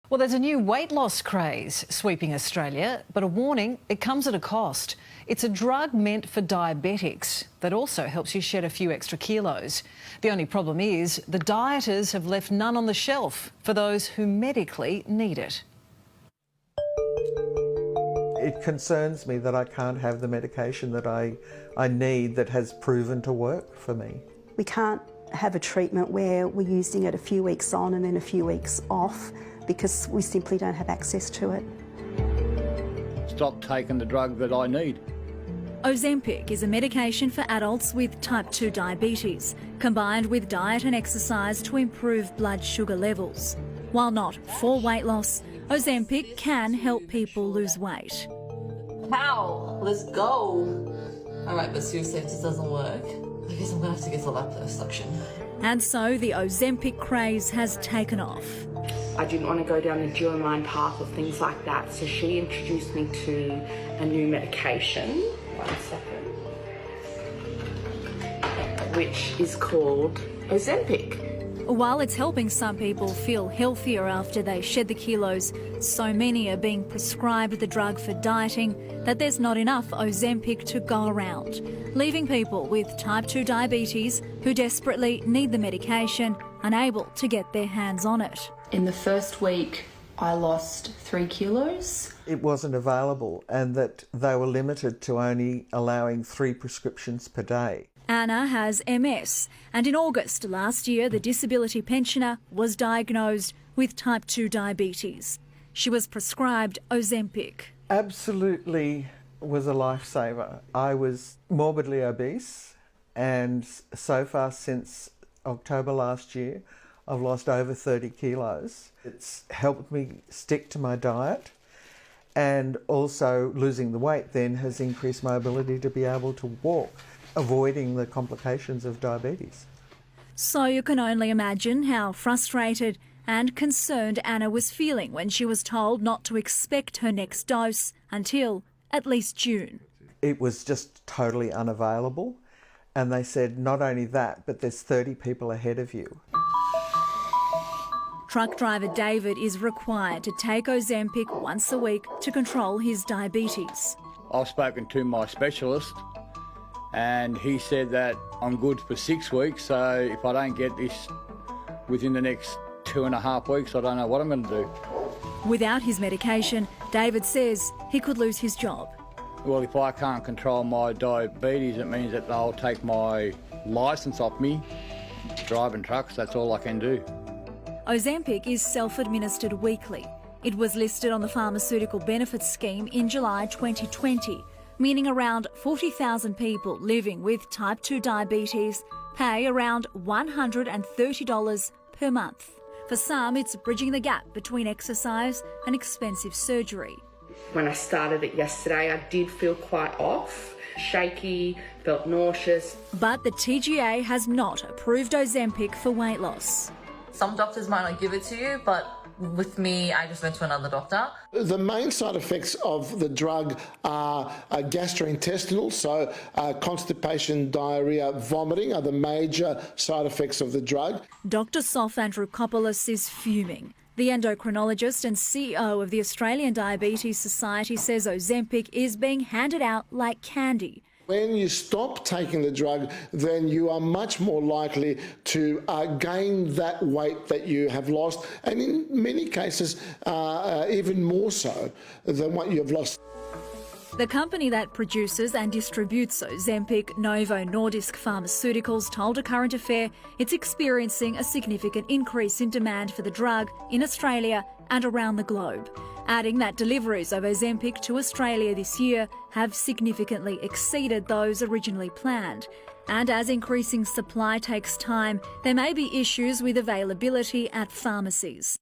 Well, there's a new weight loss craze sweeping Australia, but a warning, it comes at a cost. It's a drug meant for diabetics that also helps you shed a few extra kilos. The only problem is the dieters have left none on the shelf for those who medically need it. It concerns me that I can't have the medication that I need that has proven to work for me. We can't have a treatment where we're using it a few weeks on and then a few weeks off because we simply don't have access to it. Stop taking the drug that I need. Ozempic is a medication for adults with type 2 diabetes, combined with diet and exercise to improve blood sugar levels. While not for weight loss, Ozempic can help people lose weight. How? Let's go. All right, but seriously, if this doesn't work, I guess I'm gonna have to get a liposuction. And so the Ozempic craze has taken off. I didn't want to go down the germline path or things like that, so she introduced me to a new medication, 1 second, which is called Ozempic. While it's helping some people feel healthier after they shed the kilos, so many are being prescribed the drug for dieting that there's not enough Ozempic to go around, leaving people with type 2 diabetes who desperately need the medication unable to get their hands on it. In the first week, I lost 3 kilos. It wasn't available and that they were limited to only allowing 3 prescriptions per day. Anna has MS, and in August last year, the disability pensioner was diagnosed with type 2 diabetes. She was prescribed Ozempic. Absolutely was a lifesaver. I was morbidly obese, and so far since October last year, I've lost over 30 kilos. It's helped me stick to my diet, and also losing the weight then has increased my ability to be able to walk, avoiding the complications of diabetes. So you can only imagine how frustrated and concerned Anna was feeling when she was told not to expect her next dose until at least June. It was just totally unavailable, and they said not only that, but there's 30 people ahead of you. Truck driver David is required to take Ozempic once a week to control his diabetes. I've spoken to my specialist and he said that I'm good for 6 weeks, so if I don't get this within the next 2.5 weeks, I don't know what I'm going to do. Without his medication, David says he could lose his job. Well, if I can't control my diabetes, it means that they'll take my licence off me. Driving trucks, that's all I can do. Ozempic is self-administered weekly. It was listed on the Pharmaceutical Benefits Scheme in July 2020, meaning around 40,000 people living with type 2 diabetes pay around $130 per month. For some, it's bridging the gap between exercise and expensive surgery. When I started it yesterday, I did feel quite off, shaky, felt nauseous. But the TGA has not approved Ozempic for weight loss. Some doctors might not give it to you, but with me, I just went to another doctor. The main side effects of the drug are gastrointestinal, so constipation, diarrhea, vomiting are the major side effects of the drug. Dr. Sof Androukopoulos is fuming. The endocrinologist and CEO of the Australian Diabetes Society says Ozempic is being handed out like candy. When you stop taking the drug, then you are much more likely to gain that weight that you have lost, and in many cases, even more so than what you have lost. The company that produces and distributes Ozempic, Novo Nordisk Pharmaceuticals, told A Current Affair it's experiencing a significant increase in demand for the drug in Australia and around the globe, adding that deliveries of Ozempic to Australia this year have significantly exceeded those originally planned. And as increasing supply takes time, there may be issues with availability at pharmacies.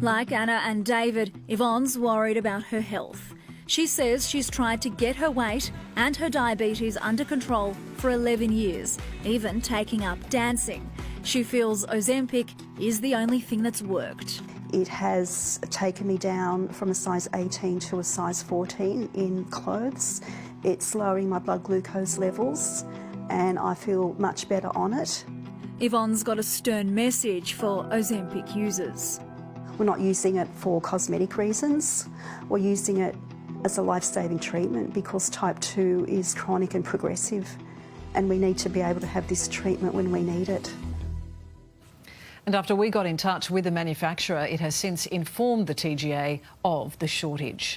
Like Anna and David, Yvonne's worried about her health. She says she's tried to get her weight and her diabetes under control for 11 years, even taking up dancing. She feels Ozempic is the only thing that's worked. It has taken me down from a size 18 to a size 14 in clothes. It's lowering my blood glucose levels and I feel much better on it. Yvonne's got a stern message for Ozempic users. We're not using it for cosmetic reasons. We're using it as a life-saving treatment because type 2 is chronic and progressive, and we need to be able to have this treatment when we need it. And after we got in touch with the manufacturer, it has since informed the TGA of the shortage.